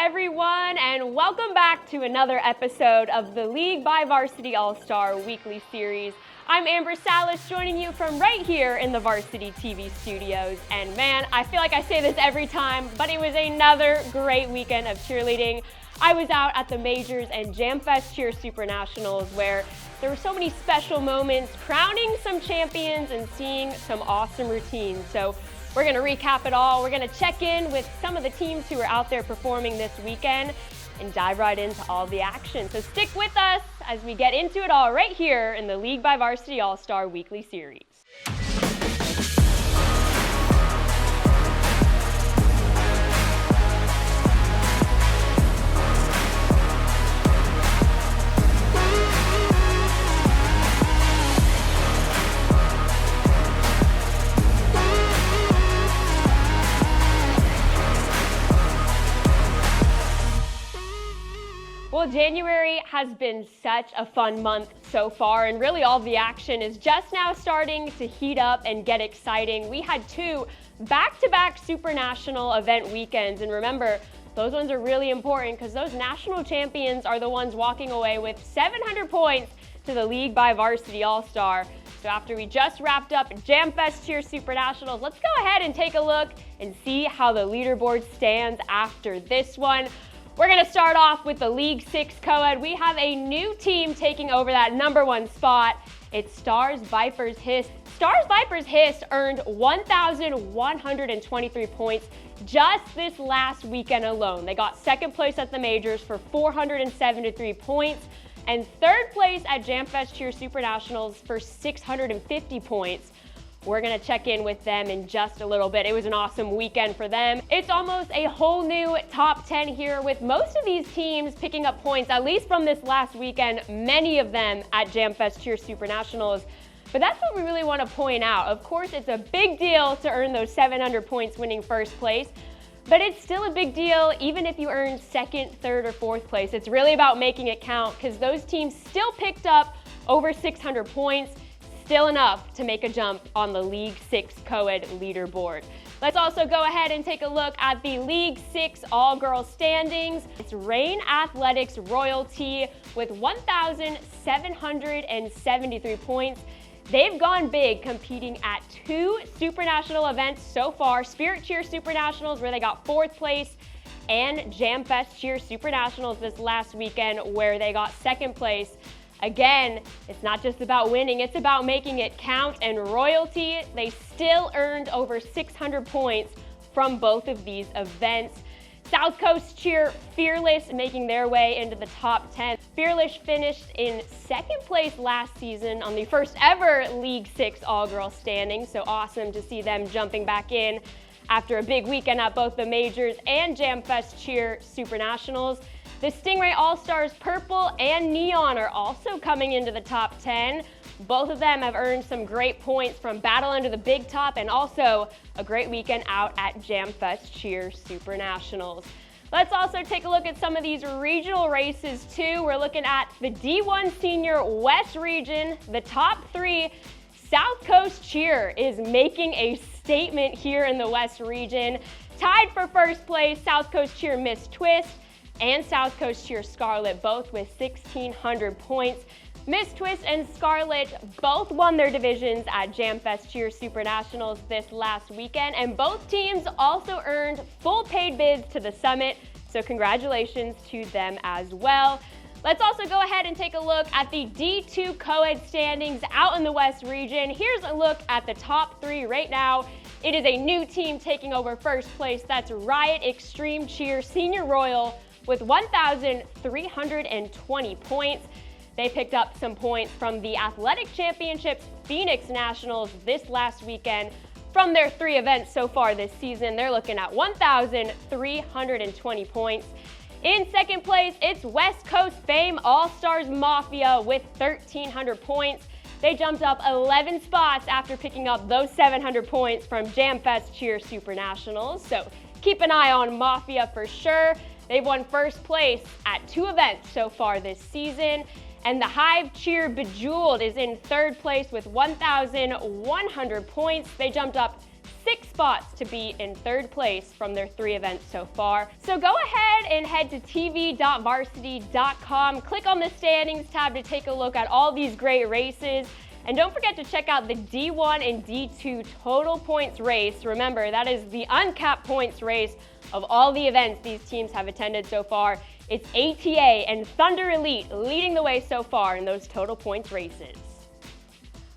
everyone, and welcome back to another episode of the League by Varsity All-Star Weekly Series. I'm Amber Salas, joining you from right here in the Varsity TV studios. And man, I feel like I say this every time, but it was another great weekend of cheerleading. I was out at the Majors and Jam Fest Cheer Super Nationals, where there were so many special moments, crowning some champions and seeing some awesome routines. So we're going to recap it all. We're going to check in with some of the teams who are out there performing this weekend and dive right into all the action. So stick with us as we get into it all right here in the League by Varsity All-Star Weekly Series. Well, January has been such a fun month so far, and really all the action is just now starting to heat up and get exciting. We had two back-to-back Super National event weekends, and remember, those ones are really important because those national champions are the ones walking away with 700 points to the League by Varsity All-Star. So after we just wrapped up Jam Fest Cheer Super Nationals, let's go ahead and take a look and see how the leaderboard stands after this one. We're going to start off with the League 6 co-ed. We have a new team taking over that #1 spot. It's Stars Vipers Hist. Stars Vipers Hist earned 1,123 points just this last weekend alone. They got second place at the Majors for 473 points and third place at Jam Fest Cheer Super Nationals for 650 points. We're going to check in with them in just a little bit. It was an awesome weekend for them. It's almost a whole new top 10 here, with most of these teams picking up points, at least from this last weekend, many of them at Jam Fest Cheer Super Nationals. But that's what we really want to point out. Of course, it's a big deal to earn those 700 points winning first place, but it's still a big deal even if you earn second, third, or fourth place. It's really about making it count because those teams still picked up over 600 points. Still enough to make a jump on the League 6 co-ed leaderboard. Let's also go ahead and take a look at the League 6 all-girls standings. It's Reign Athletics Royalty with 1,773 points. They've gone big, competing at two Super National events so far, Spirit Cheer Super Nationals, where they got fourth place, and Jam Fest Cheer Super Nationals this last weekend, where they got second place. Again, it's not just about winning, it's about making it count, and Royalty, they still earned over 600 points from both of these events. South Coast Cheer Fearless making their way into the top 10. Fearless finished in second place last season on the first ever League 6 all-girl standing, so awesome to see them jumping back in after a big weekend at both the Majors and Jam Fest Cheer Super Nationals. The Stingray All-Stars Purple and Neon are also coming into the top 10. Both of them have earned some great points from Battle Under the Big Top and also a great weekend out at Jam Fest Cheer Super Nationals. Let's also take a look at some of these regional races too. We're looking at the D1 Senior West region. The top three, South Coast Cheer is making a statement here in the West region. Tied for first place, South Coast Cheer Miss Twist and South Coast Cheer Scarlet, both with 1,600 points. Miss Twist and Scarlet both won their divisions at Jam Fest Cheer Super Nationals this last weekend, and both teams also earned full paid bids to the summit, so congratulations to them as well. Let's also go ahead and take a look at the D2 co-ed standings out in the West region. Here's a look at the top three right now. It is a new team taking over first place. That's Riot Extreme Cheer Senior Royal with 1,320 points. They picked up some points from the Athletic Championships Phoenix Nationals this last weekend. From their three events so far this season, they're looking at 1,320 points. In second place, it's West Coast Fame All-Stars Mafia with 1,300 points. They jumped up 11 spots after picking up those 700 points from Jam Fest Cheer Super Nationals, so keep an eye on Mafia for sure. They've won first place at two events so far this season. And the Hive Cheer Bejeweled is in third place with 1,100 points. They jumped up 6 spots to be in 3rd place from their 3 events so far. So go ahead and head to tv.varsity.com, click on the standings tab to take a look at all these great races. And don't forget to check out the D1 and D2 total points race. Remember, that is the uncapped points race of all the events these teams have attended so far. It's ATA and Thunder Elite leading the way so far in those total points races.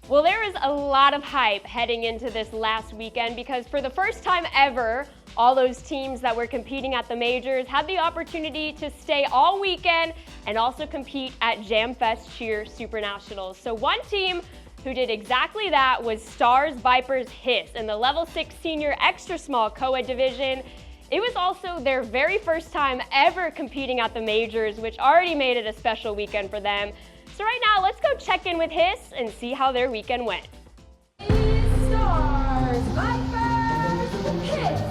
Well, there is a lot of hype heading into this last weekend because for the first time ever, all those teams that were competing at the majors had the opportunity to stay all weekend and also compete at Jam Fest Cheer Super Nationals. So one team who did exactly that was Stars Vipers Hiss in the Level 6 Senior Extra Small Co-Ed division. It was also their very first time ever competing at the majors, which already made it a special weekend for them. So right now, let's go check in with Hiss and see how their weekend went. Stars Vipers Hiss.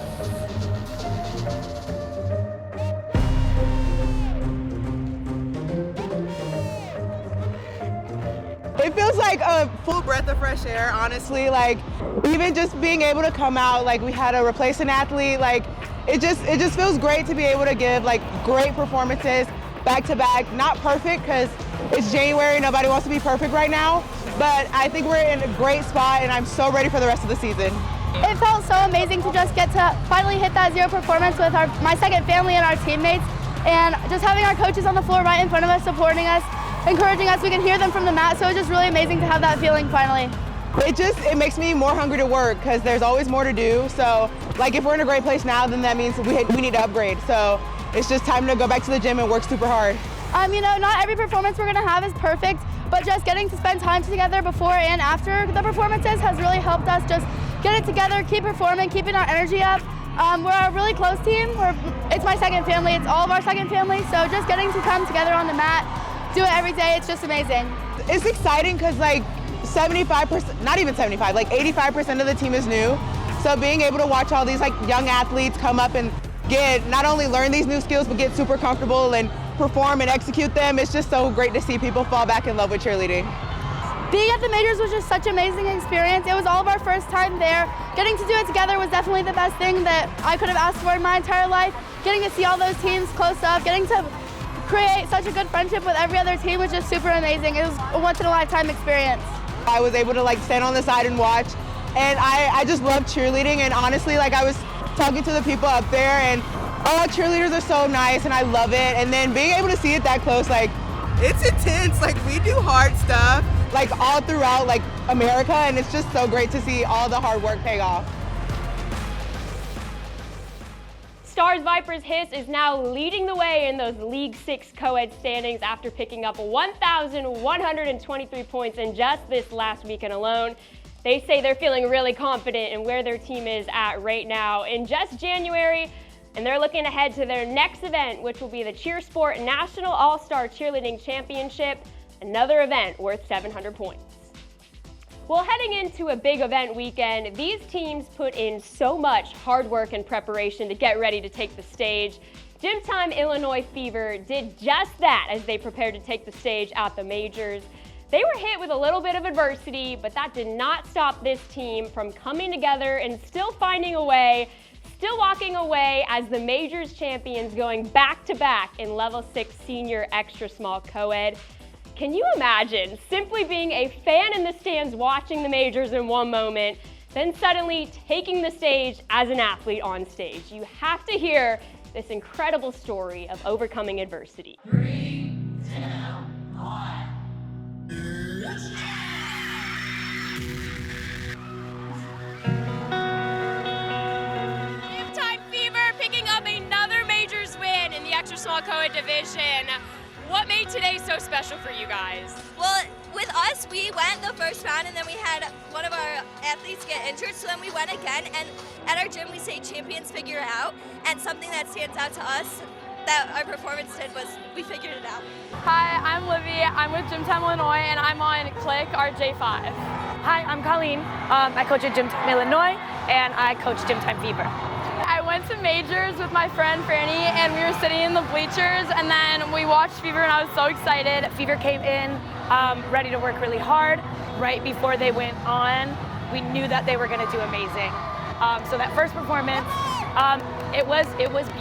It feels like a full breath of fresh air, honestly. Like, even just being able to come out, like we had to replace an athlete, like it just feels great to be able to give like great performances back to back. Not perfect because it's January, nobody wants to be perfect right now, but I think we're in a great spot and I'm so ready for the rest of the season. It felt so amazing to just get to finally hit that 0 performance with my second family and our teammates, and just having our coaches on the floor right in front of us, supporting us, encouraging us. We can hear them from the mat, so it was just really amazing to have that feeling finally. It makes me more hungry to work because there's always more to do. So like if we're in a great place now, then that means we need to upgrade. So it's just time to go back to the gym and work super hard. You know, not every performance we're gonna have is perfect, but just getting to spend time together before and after the performances has really helped us just get it together, keep performing, keeping our energy up. We're a really close team. It's my second family, it's all of our second family, so just getting to come together on the mat, do it every day, it's just amazing. It's exciting because like 75%, not even 75, like 85% of the team is new. So being able to watch all these like young athletes come up and not only learn these new skills, but get super comfortable and perform and execute them, it's just so great to see people fall back in love with cheerleading. Being at the majors was just such an amazing experience. It was all of our first time there. Getting to do it together was definitely the best thing that I could have asked for in my entire life. Getting to see all those teams close up, getting to create such a good friendship with every other team was just super amazing. It was a once in a lifetime experience. I was able to like stand on the side and watch, and I just love cheerleading, and honestly like I was talking to the people up there and cheerleaders are so nice and I love it, and then being able to see it that close, like it's intense. Like we do hard stuff like all throughout like America, and it's just so great to see all the hard work pay off. Stars Vipers Hiss is now leading the way in those League 6 co-ed standings after picking up 1,123 points in just this last weekend alone. They say they're feeling really confident in where their team is at right now in just January, and they're looking ahead to their next event, which will be the Cheer Sport National All-Star Cheerleading Championship, another event worth 700 points. Well, heading into a big event weekend, these teams put in so much hard work and preparation to get ready to take the stage. Gym Time Illinois Fever did just that as they prepared to take the stage at the majors. They were hit with a little bit of adversity, but that did not stop this team from coming together and still finding a way, still walking away as the majors champions, going back-to-back in Level 6 Senior Extra Small Co-Ed. Can you imagine simply being a fan in the stands watching the majors in one moment, then suddenly taking the stage as an athlete on stage? You have to hear this incredible story of overcoming adversity. 3, 2, 1. Gym Time Fever picking up another majors win in the Extra Small Co-Ed division. What made today so special for you guys? Well, with us, we went the first round and then we had one of our athletes get injured, so then we went again, and at our gym we say champions figure it out, and something that stands out to us that our performance did was we figured it out. Hi, I'm Livy. I'm with Gym Time Illinois and I'm on Click RJ5. Hi, I'm Colleen. I coach at Gym Time Illinois and I coach Gym Time Fever. I went to majors with my friend Franny and we were sitting in the bleachers and then we watched Fever and I was so excited. Fever came in ready to work really hard right before they went on. We knew that they were going to do amazing. So that first performance, it was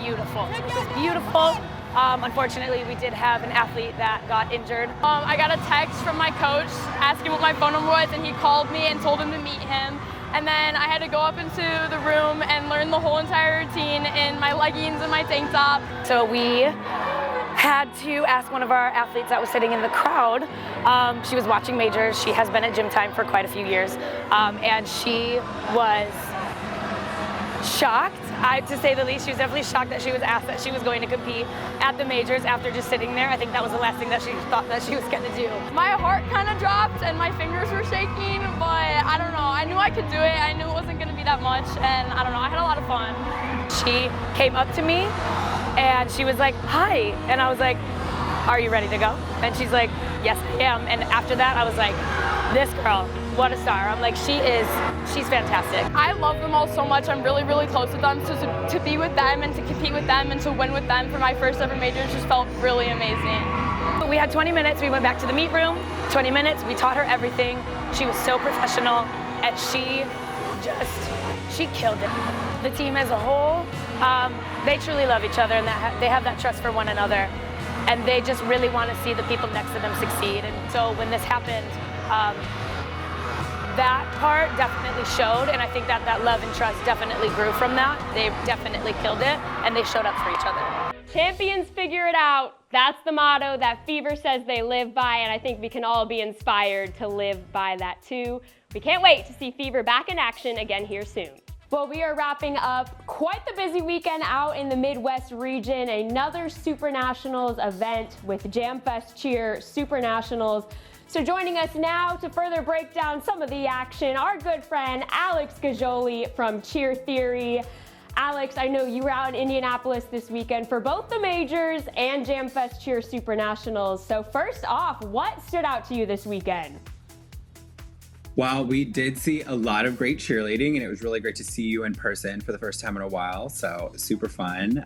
beautiful. It was beautiful. Unfortunately, we did have an athlete that got injured. I got a text from my coach asking what my phone number was, and he called me and told him to meet him. And then I had to go up into the room and learn the whole entire routine in my leggings and my tank top. So we had to ask one of our athletes that was sitting in the crowd. She was watching majors. She has been at gym time for quite a few years. And she was shocked, to say the least. She was definitely shocked that she was asked that she was going to compete at the majors after just sitting there. I think that was the last thing that she thought that she was going to do. My heart kind of dropped and my fingers were shaking, but I don't know. I knew I could do it. I knew it wasn't going to be that much, and I don't know. I had a lot of fun. She came up to me and she was like, "Hi," and I was like, "Are you ready to go?" And she's like, "Yes, I am." And after that, I was like, "This girl, what a star." I'm like, she's fantastic. I love them all so much. I'm really, really close with them. So to be with them and to compete with them and to win with them for my first ever majors just felt really amazing. We had 20 minutes. We went back to the meet room. 20 minutes. We taught her everything. She was so professional, and she killed it. The team as a whole, they truly love each other, and they have that trust for one another, and they just really want to see the people next to them succeed. And so when this happened, that part definitely showed, and I think that love and trust definitely grew from that. They definitely killed it, and they showed up for each other. Champions figure it out. That's the motto that Fever says they live by, and I think we can all be inspired to live by that too. We can't wait to see Fever back in action again here soon. Well, we are wrapping up quite the busy weekend out in the Midwest region. Another Super Nationals event with Jam Fest Cheer Super Nationals. So joining us now to further break down some of the action, our good friend Alex Gajoli from Cheer Theory. Alex, I know you were out in Indianapolis this weekend for both the majors and Jam Fest Cheer Super Nationals. So first off, what stood out to you this weekend? Well, we did see a lot of great cheerleading, and it was really great to see you in person for the first time in a while, so super fun.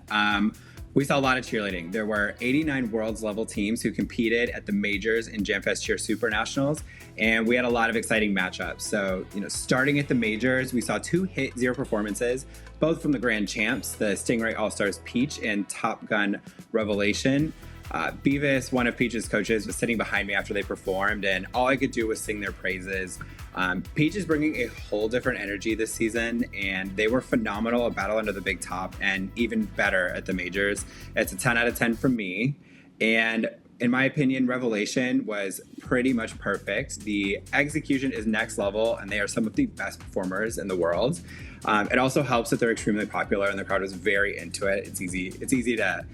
We saw a lot of cheerleading. There were 89 world's level teams who competed at the majors in Jam Fest Cheer Super Nationals, and we had a lot of exciting matchups. So, starting at the majors, we saw 2 hit zero performances, both from the grand champs, the Stingray All-Stars Peach and Top Gun Revelation. Beavis, one of Peach's coaches, was sitting behind me after they performed, and all I could do was sing their praises. Peach is bringing a whole different energy this season, and they were phenomenal at Battle Under the Big Top and even better at the majors. It's a 10 out of 10 from me. And in my opinion, Revelation was pretty much perfect. The execution is next level, and they are some of the best performers in the world. It also helps that they're extremely popular, and the crowd was very into it. It's easy to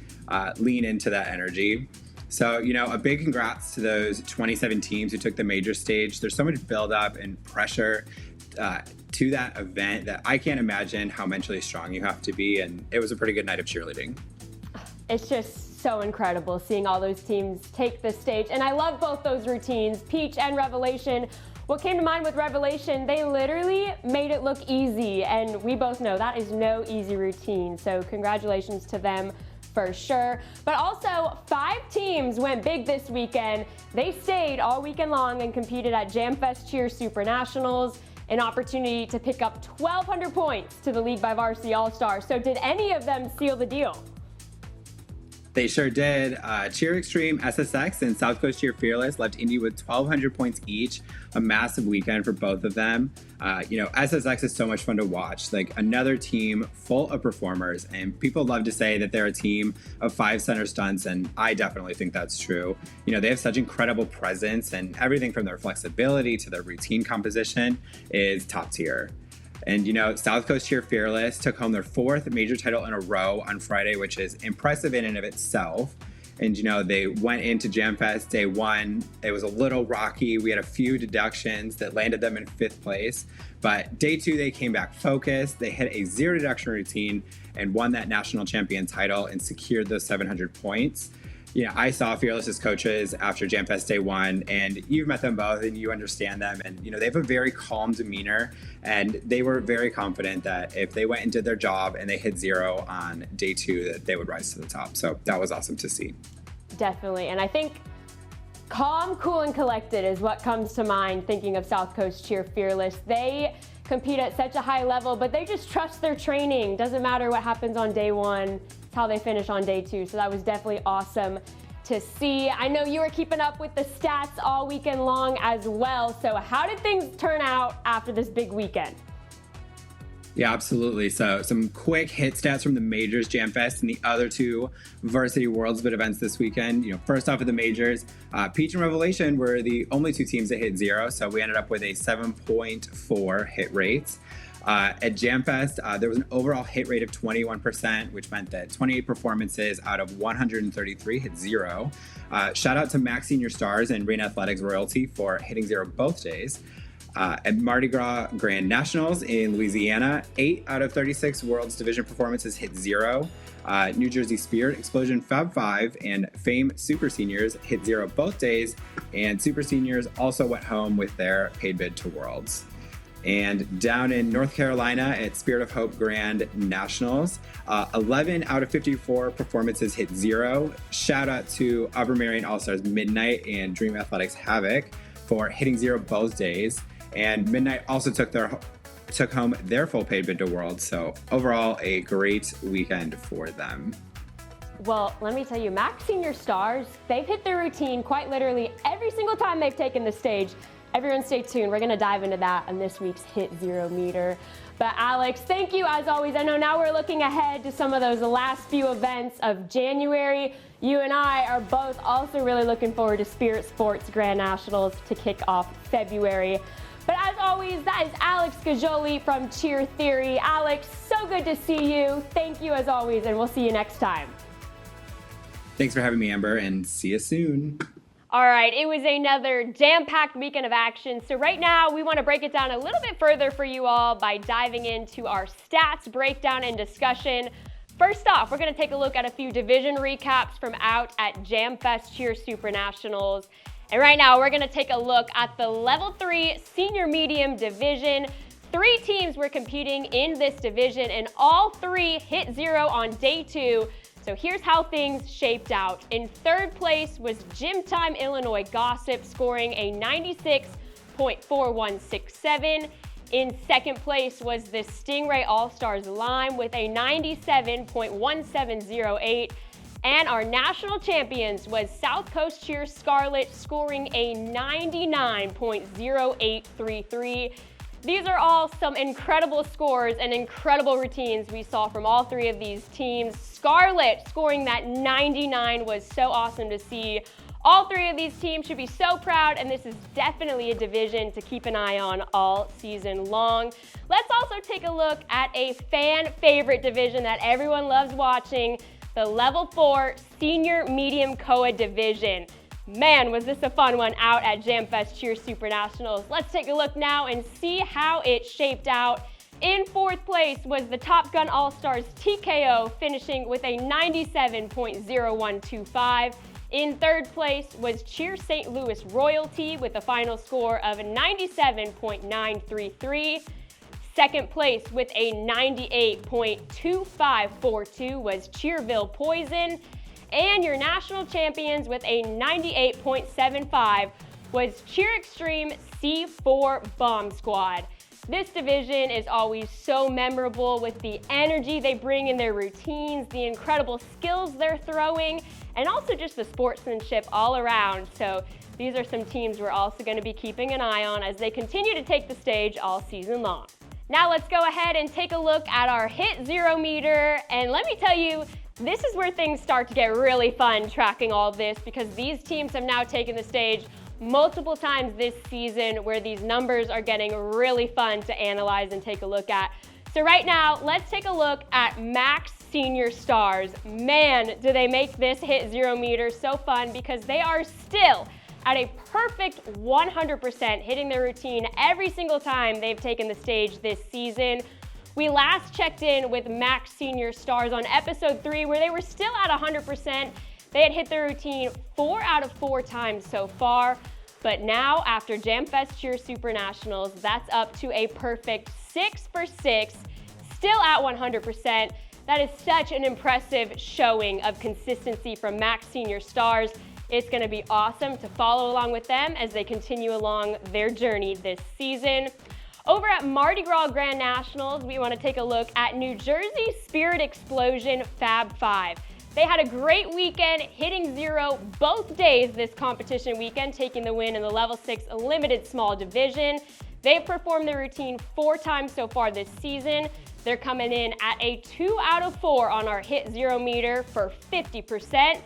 lean into that energy. So, a big congrats to those 27 teams who took the major stage. There's so much build-up and pressure to that event that I can't imagine how mentally strong you have to be, and it was a pretty good night of cheerleading. It's just so incredible seeing all those teams take the stage, and I love both those routines, Peach and Revelation. What came to mind with Revelation, they literally made it look easy, and we both know that is no easy routine, so congratulations to them for sure. But also, 5 teams went big this weekend. They stayed all weekend long and competed at Jam Fest Cheer Super Nationals, an opportunity to pick up 1,200 points to the League by Varsity All-Stars. So did any of them seal the deal? They sure did. Cheer Extreme, SSX, and South Coast Cheer Fearless left Indy with 1,200 points each, a massive weekend for both of them. SSX is so much fun to watch, like another team full of performers, and people love to say that they're a team of 5 center stunts, and I definitely think that's true. They have such incredible presence, and everything from their flexibility to their routine composition is top tier. And, South Coast Cheer Fearless took home their 4th major title in a row on Friday, which is impressive in and of itself. And, they went into Jam Fest day 1. It was a little rocky. We had a few deductions that landed them in 5th place. But day 2, they came back focused. They hit a 0 deduction routine and won that national champion title and secured those 700 points. I saw Fearless's coaches after Jam Fest day 1, and you've met them both and you understand them. And, they have a very calm demeanor, and they were very confident that if they went and did their job and they hit 0 on day 2, that they would rise to the top. So that was awesome to see. Definitely. And I think calm, cool, and collected is what comes to mind thinking of South Coast Cheer Fearless. They compete at such a high level, but they just trust their training. Doesn't matter what happens on day one, it's how they finish on day two. So that was definitely awesome to see. I know you were keeping up with the stats all weekend long as well. So how did things turn out after this big weekend? Yeah, absolutely. So some quick hit stats from the majors, Jamfest, and the other two Varsity Worlds Bit events this weekend. First off with the majors, Peach and Revelation were the only two teams that hit zero. So we ended up with a 7.4 hit rate. At Jamfest, there was an overall hit rate of 21%, which meant that 28 performances out of 133 hit zero. Shout out to Max Senior Stars and Rain Athletics Royalty for hitting zero both days. At Mardi Gras Grand Nationals in Louisiana, 8 out of 36 World's Division performances hit zero. New Jersey Spirit, Explosion Fab 5, and Fame Super Seniors hit zero both days, and Super Seniors also went home with their paid bid to Worlds. And down in North Carolina at Spirit of Hope Grand Nationals, 11 out of 54 performances hit zero. Shout out to Upper Marion All-Stars Midnight and Dream Athletics Havoc for hitting zero both days. And Midnight also took home their full paid bid to Worlds. So overall, a great weekend for them. Well, let me tell you, Max Senior Stars, they've hit their routine quite literally every single time they've taken the stage. Everyone stay tuned. We're going to dive into that on this week's Hit Zero Meter. But Alex, thank you as always. I know now we're looking ahead to some of those last few events of January. You and I are both also really looking forward to Spirit Sports Grand Nationals to kick off February. But as always, that is Alex Gajoli from Cheer Theory. Alex, so good to see you. Thank you as always, and we'll see you next time. Thanks for having me, Amber, and see you soon. All right, it was another jam-packed weekend of action. So right now, we want to break it down a little bit further for you all by diving into our stats breakdown and discussion. First off, we're going to take a look at a few division recaps from out at Jamfest Cheer Super Nationals. And right now, we're going to take a look at the Level 3 Senior Medium Division. 3 teams were competing in this division, and all 3 hit zero on day 2. So here's how things shaped out. In third place was Gym Time Illinois Gossip, scoring a 96.4167. In second place was the Stingray All-Stars Lime with a 97.1708. And our national champions was South Coast Cheer Scarlet, scoring a 99.0833. These are all some incredible scores and incredible routines we saw from all 3 of these teams. Scarlet scoring that 99 was so awesome to see. All 3 of these teams should be so proud, and this is definitely a division to keep an eye on all season long. Let's also take a look at a fan favorite division that everyone loves watching, the Level 4 Senior Medium COA Division. Man, was this a fun one out at Jamfest Cheer Super Nationals. Let's take a look now and see how it shaped out. In fourth place was the Top Gun All-Stars TKO, finishing with a 97.0125. In third place was Cheer St. Louis Royalty with a final score of 97.933. Second place with a 98.2542 was Cheerville Poison. And your national champions with a 98.75 was Cheer Extreme C4 Bomb Squad. This division is always so memorable with the energy they bring in their routines, the incredible skills they're throwing, and also just the sportsmanship all around. So these are some teams we're also going to be keeping an eye on as they continue to take the stage all season long. Now let's go ahead and take a look at our Hit Zero Meter, and let me tell you, this is where things start to get really fun tracking all of this, because these teams have now taken the stage multiple times this season where these numbers are getting really fun to analyze and take a look at. So right now, let's take a look at Max Senior Stars. Man, do they make this Hit Zero Meter so fun, because they are still at a perfect 100% hitting their routine every single time they've taken the stage this season. We last checked in with Max Senior Stars on episode 3 where they were still at 100%. They had hit their routine 4 out of 4 times so far. But now after Jamfest Cheer Super Nationals, that's up to a perfect 6 for 6, still at 100%. That is such an impressive showing of consistency from Max Senior Stars. It's going to be awesome to follow along with them as they continue along their journey this season. Over at Mardi Gras Grand Nationals, we want to take a look at New Jersey Spirit Explosion Fab 5. They had a great weekend, hitting 0 both days this competition weekend, taking the win in the Level 6 Limited Small Division. They've performed their routine 4 times so far this season. They're coming in at a 2 out of 4 on our Hit 0 meter for 50%.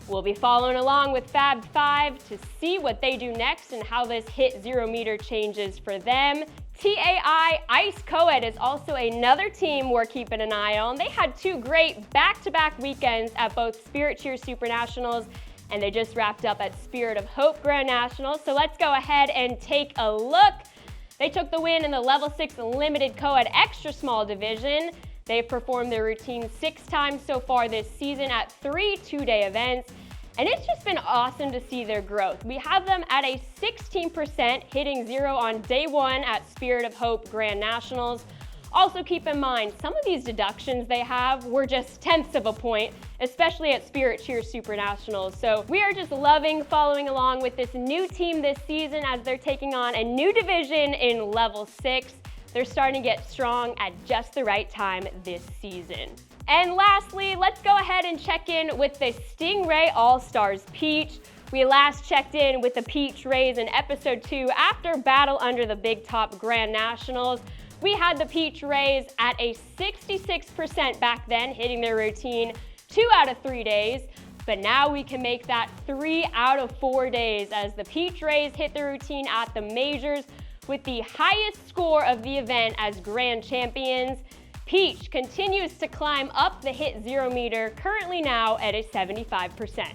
We'll be following along with Fab 5 to see what they do next and how this Hit 0 meter changes for them. TAI Ice Co-Ed is also another team we're keeping an eye on. They had 2 great back-to-back weekends at both Spirit Cheer Super Nationals, and they just wrapped up at Spirit of Hope Grand Nationals. So let's go ahead and take a look. They took the win in the Level 6 Limited Co-Ed Extra Small Division. They've performed their routine 6 times so far this season at 3 2-day events. And it's just been awesome to see their growth. We have them at a 16%, hitting 0 on day 1 at Spirit of Hope Grand Nationals. Also keep in mind, some of these deductions they have were just tenths of a point, especially at Spirit Cheer Super Nationals. So we are just loving following along with this new team this season as they're taking on a new division in Level 6. They're starting to get strong at just the right time this season. And lastly, let's go ahead and check in with the Stingray All-Stars Peach. We last checked in with the Peach Rays in episode 2 after Battle Under the Big Top Grand Nationals. We had the Peach Rays at a 66% back then, hitting their routine 2 out of 3 days. But now we can make that 3 out of 4 days as the Peach Rays hit their routine at the majors with the highest score of the event as grand champions. Peach continues to climb up the Hit 0 meter, currently now at a 75%.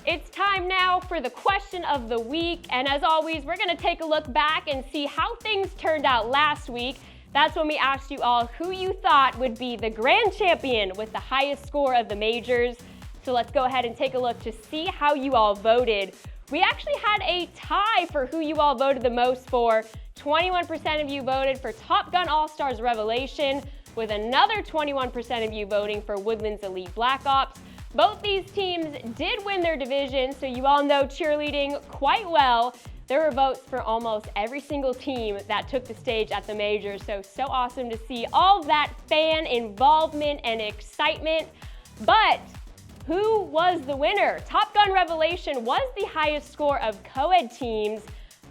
It's time now for the question of the week, and as always, we're gonna take a look back and see how things turned out last week. That's when we asked you all who you thought would be the grand champion with the highest score of the majors. So let's go ahead and take a look to see how you all voted. We actually had a tie for who you all voted the most for. 21% of you voted for Top Gun All-Stars Revelation, with another 21% of you voting for Woodlands Elite Black Ops. Both these teams did win their division, so you all know cheerleading quite well. There were votes for almost every single team that took the stage at the majors, so awesome to see all that fan involvement and excitement. But who was the winner? Top Gun Revelation was the highest score of co-ed teams,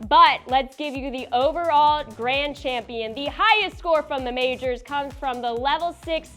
but let's give you the overall grand champion. The highest score from the majors comes from the Level 6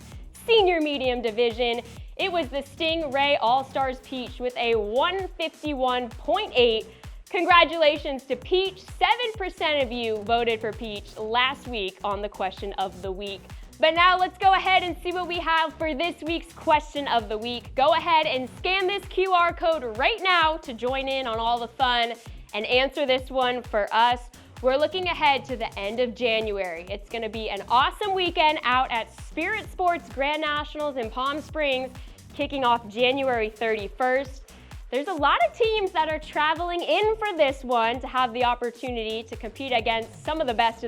Senior Medium Division. It was the Stingray All-Stars Peach with a 151.8. Congratulations to Peach. 7% of you voted for Peach last week on the question of the week. But now let's go ahead and see what we have for this week's question of the week. Go ahead and scan this QR code right now to join in on all the fun and answer this one for us. We're looking ahead to the end of January. It's gonna be an awesome weekend out at Spirit Sports Grand Nationals in Palm Springs, kicking off January 31st. There's a lot of teams that are traveling in for this one to have the opportunity to compete against some of the best.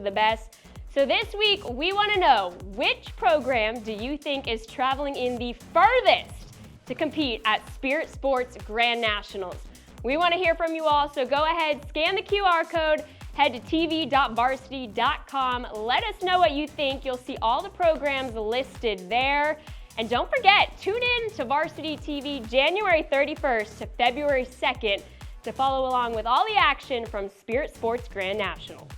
So this week, we wanna know, which program do you think is traveling in the furthest to compete at Spirit Sports Grand Nationals? We wanna hear from you all, so go ahead, scan the QR code, head to tv.varsity.com. Let us know what you think. You'll see all the programs listed there. And don't forget, tune in to Varsity TV January 31st to February 2nd to follow along with all the action from Spirit Sports Grand Nationals.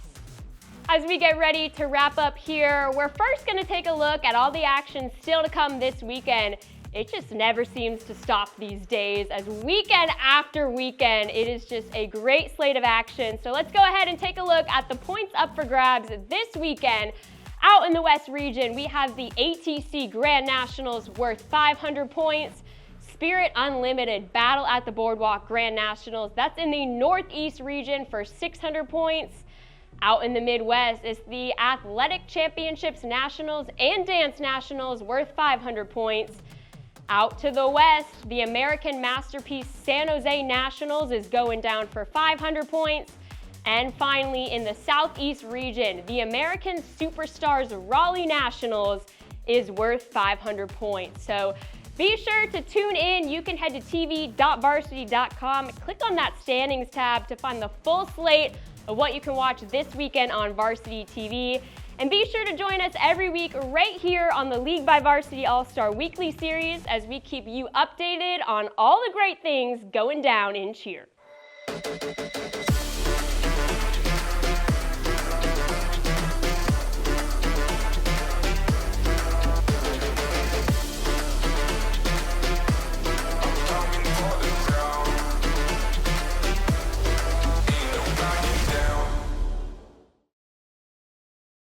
As we get ready to wrap up here, we're first gonna take a look at all the action still to come this weekend. It just never seems to stop these days, as weekend after weekend, it is just a great slate of action. So let's go ahead and take a look at the points up for grabs this weekend. Out in the West region, we have the ATC Grand Nationals worth 500 points. Spirit Unlimited Battle at the Boardwalk Grand Nationals, that's in the Northeast region for 600 points. Out in the Midwest is the Athletic Championships Nationals and Dance Nationals worth 500 points. Out to the west, the American Masterpiece San Jose Nationals is going down for 500 points. And finally, in the Southeast region, the American Superstars Raleigh Nationals is worth 500 points. So be sure to tune in. You can head to tv.varsity.com, click on that standings tab to find the full slate of what you can watch this weekend on Varsity TV. And be sure to join us every week right here on the League by Varsity All-Star Weekly Series as we keep you updated on all the great things going down in cheer.